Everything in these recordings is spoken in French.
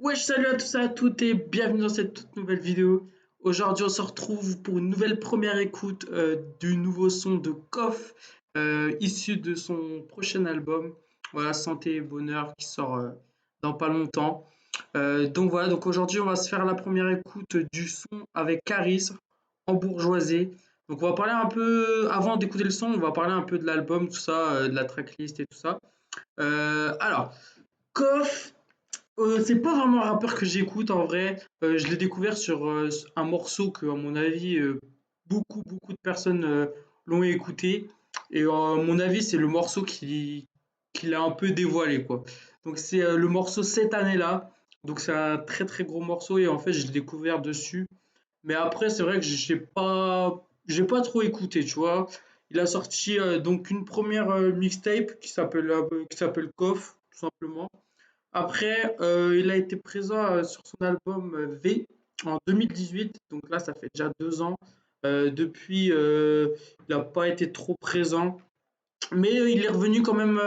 Wesh, salut à tous et à toutes et bienvenue dans cette toute nouvelle vidéo. Aujourd'hui, on se retrouve pour une nouvelle première écoute du nouveau son de Koff, issu de son prochain album, voilà, Santé et Bonheur, qui sort dans pas longtemps. Donc voilà, donc aujourd'hui, on va se faire la première écoute du son avec Caris, en bourgeoisie. Donc on va parler un peu, avant d'écouter le son, on va parler un peu de l'album, tout ça, de la tracklist et tout ça. Alors, Koff. C'est pas vraiment un rappeur que j'écoute en vrai. Je l'ai découvert sur un morceau que, à mon avis, beaucoup de personnes l'ont écouté. Et à mon avis, c'est le morceau qui l'a un peu dévoilé, quoi. Donc c'est le morceau cette année-là. Donc c'est un très gros morceau et en fait, je l'ai découvert dessus. Mais après, c'est vrai que j'ai pas trop écouté, tu vois. Il a sorti donc une première mixtape qui s'appelle Koff, tout simplement. Après, il a été présent sur son album V en 2018, donc là ça fait déjà 2 ans. Depuis, il n'a pas été trop présent, mais il est revenu quand même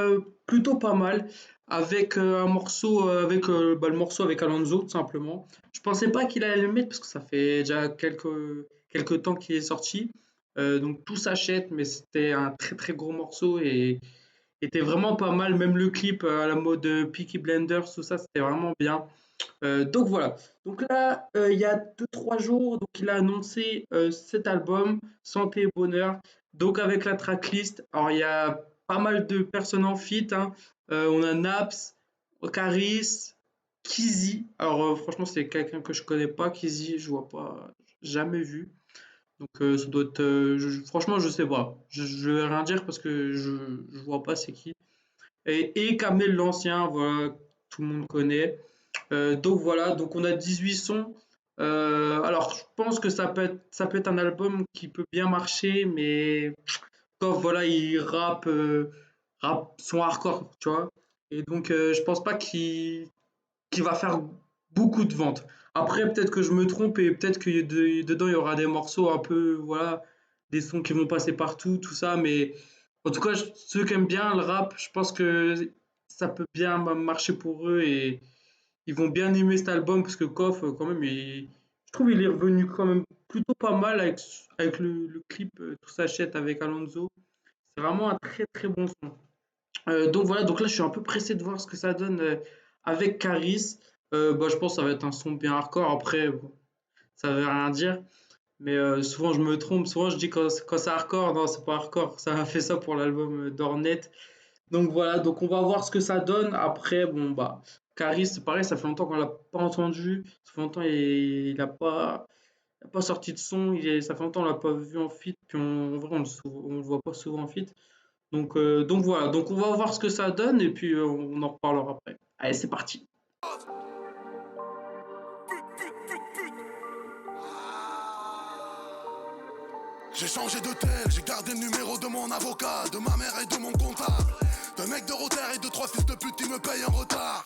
plutôt pas mal avec un morceau, avec le morceau avec Alonso tout simplement. Je pensais pas qu'il allait le mettre parce que ça fait déjà quelques temps qu'il est sorti. Donc tout s'achète, mais c'était un très gros morceau et était vraiment pas mal, même le clip à la mode Peaky Blinders, tout ça, c'était vraiment bien. Donc voilà. Donc là, il y a 2 3 jours, donc il a annoncé cet album, Santé et Bonheur. Donc avec la tracklist, alors il y a pas mal de personnes en feat, hein. On a Naps, Caris, Kizzy. Alors franchement, c'est quelqu'un que je connais pas, Kizzy, je vois pas, jamais vu. Donc ça doit être, franchement, je sais pas. Je vais rien dire parce que je vois pas c'est qui. Et Kamel l'Ancien, voilà, tout le monde connaît. Donc voilà, donc on a 18 sons. Alors je pense que ça peut être un album qui peut bien marcher, mais quand voilà, il rappe son hardcore, tu vois. Et donc je pense pas qu'il va faire beaucoup de ventes. Après, peut-être que je me trompe et peut-être que dedans il y aura des morceaux un peu, voilà, des sons qui vont passer partout, tout ça, mais en tout cas, ceux qui aiment bien le rap, je pense que ça peut bien marcher pour eux et ils vont bien aimer cet album parce que Koff, quand même, je trouve il est revenu quand même plutôt pas mal avec le clip Tout s'achète avec Alonso. C'est vraiment un très bon son. Donc voilà, donc là je suis un peu pressé de voir ce que ça donne avec Caris. Bah, je pense que ça va être un son bien hardcore. Après, bon, ça veut rien dire. Mais souvent je me trompe. Souvent je dis quand c'est hardcore, non, c'est pas hardcore. Ça a fait ça pour l'album d'Ornette. Donc voilà, donc on va voir ce que ça donne. Après, bon, bah, Caris, c'est pareil, ça fait longtemps qu'on l'a pas entendu. Ça fait longtemps il a pas sorti de son. Ça fait longtemps qu'on l'a pas vu en feat. Puis en vrai, on le voit pas souvent en feat. Donc voilà, donc on va voir ce que ça donne et puis on en reparlera après. Allez, c'est parti. J'ai changé de tel, j'ai gardé le numéro de mon avocat, de ma mère et de mon comptable. De mecs de Rotter et de 3 fils de pute qui me payent en retard.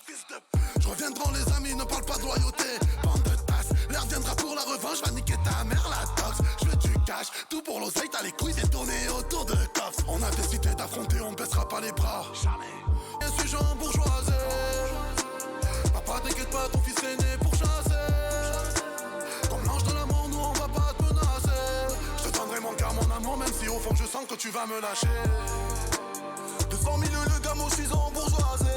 Je reviens devant les amis, ne parle pas de loyauté. Bande de tasses, l'air viendra pour la revanche, va niquer ta mère la tox. Je veux du cash, tout pour l'oseille, t'as les couilles détournées autour de cops. On a décidé d'affronter, on baissera pas les bras. Jamais. Bien suis en bourgeoisie. Papa t'inquiète pas, ton fils est né pour chasser. Comme l'ange de l'amour, nous on va pas te menacer. Je te donnerai mon cœur, mon amour, même si au fond je sens que tu vas me lâcher. 200 000 le gamo, je suis en bourgeoisie.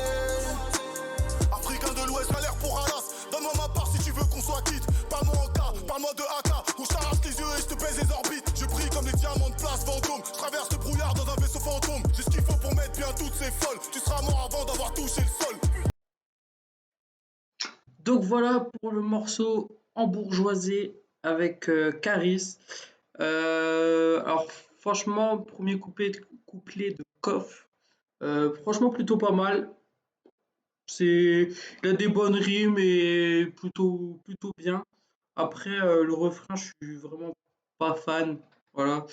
Africain de l'Ouest, galère pour Alas. Donne-moi ma part si tu veux qu'on soit quitte. Parle-moi en cas, parle-moi de AK. Où je t'arrache les yeux et je te baise les orbites. Je brille comme des diamants de place fantôme. Je traverse le brouillard dans un vaisseau fantôme. J'ai ce qu'il faut pour mettre bien toutes ces folles. Tu seras mort avant d'avoir touché le sol. Donc voilà pour le morceau embourgeoisé avec Caris. Alors franchement, premier couplet de Koff, franchement plutôt pas mal. Il a des bonnes rimes et plutôt bien. Après, le refrain, je suis vraiment pas fan. Voilà.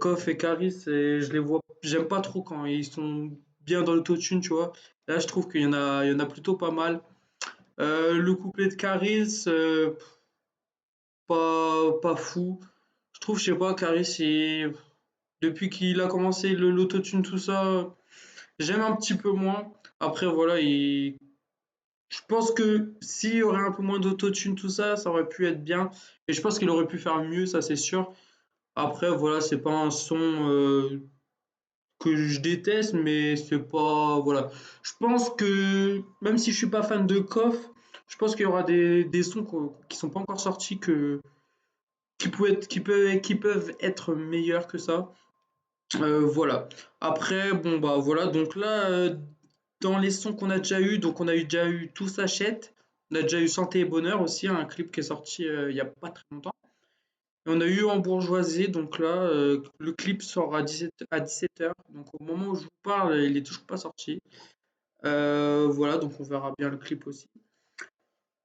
Koff et Caris, j'aime pas trop quand ils sont bien dans l'autotune, tu vois. Là, je trouve qu'il y en a plutôt pas mal. Le couplet de Caris, pas fou. Je trouve, je sais pas, Caris, depuis qu'il a commencé l'autotune, tout ça, j'aime un petit peu moins. Après, voilà, Je pense que s'il y aurait un peu moins d'autotune, tout ça, ça aurait pu être bien. Et je pense qu'il aurait pu faire mieux, ça c'est sûr. Après, voilà, c'est pas un son que je déteste, mais c'est pas. Voilà. Je pense que, même si je suis pas fan de Koff, je pense qu'il y aura des sons qui sont pas encore sortis qui peuvent être meilleurs que ça. Voilà. Après, bon, bah voilà. Donc là, dans les sons qu'on a déjà eu, donc on a déjà eu Tout s'achète. On a déjà eu Santé et Bonheur aussi, un clip qui est sorti il y a pas très longtemps. Et on a eu En Bourgeoisie, donc là, le clip sort à 17h. Donc au moment où je vous parle, il est toujours pas sorti. Voilà, donc on verra bien le clip aussi.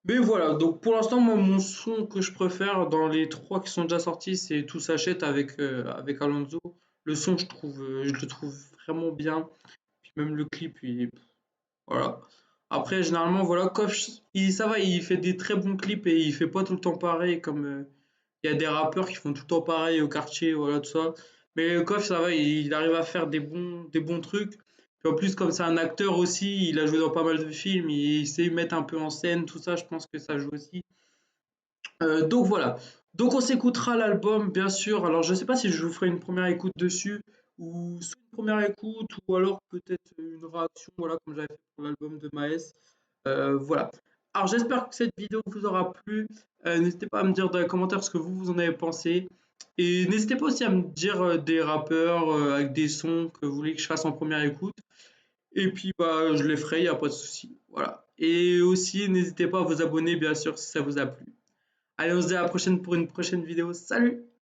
Mais voilà, donc pour l'instant, moi, mon son que je préfère dans les trois qui sont déjà sortis, c'est Tout s'achète avec Alonso. Le son, je le trouve vraiment bien. Puis même le clip, voilà. Après, généralement, voilà, Koch, ça va, il fait des très bons clips et il fait pas tout le temps pareil, comme il y a des rappeurs qui font tout le temps pareil au quartier, voilà, tout ça. Mais Koch, ça va, il arrive à faire des bons trucs. Puis en plus, comme c'est un acteur aussi, il a joué dans pas mal de films, il sait mettre un peu en scène, tout ça, je pense que ça joue aussi. Donc voilà. Donc on s'écoutera l'album, bien sûr. Alors je sais pas si je vous ferai une première écoute dessus, ou soit une première écoute, ou alors peut-être une réaction, voilà, comme j'avais fait pour l'album de Maes. Voilà. Alors j'espère que cette vidéo vous aura plu. N'hésitez pas à me dire dans les commentaires ce que vous en avez pensé. Et n'hésitez pas aussi à me dire des rappeurs avec des sons que vous voulez que je fasse en première écoute. Et puis bah je les ferai, il n'y a pas de souci. Voilà. Et aussi n'hésitez pas à vous abonner bien sûr si ça vous a plu. Allez, on se dit à la prochaine pour une prochaine vidéo. Salut!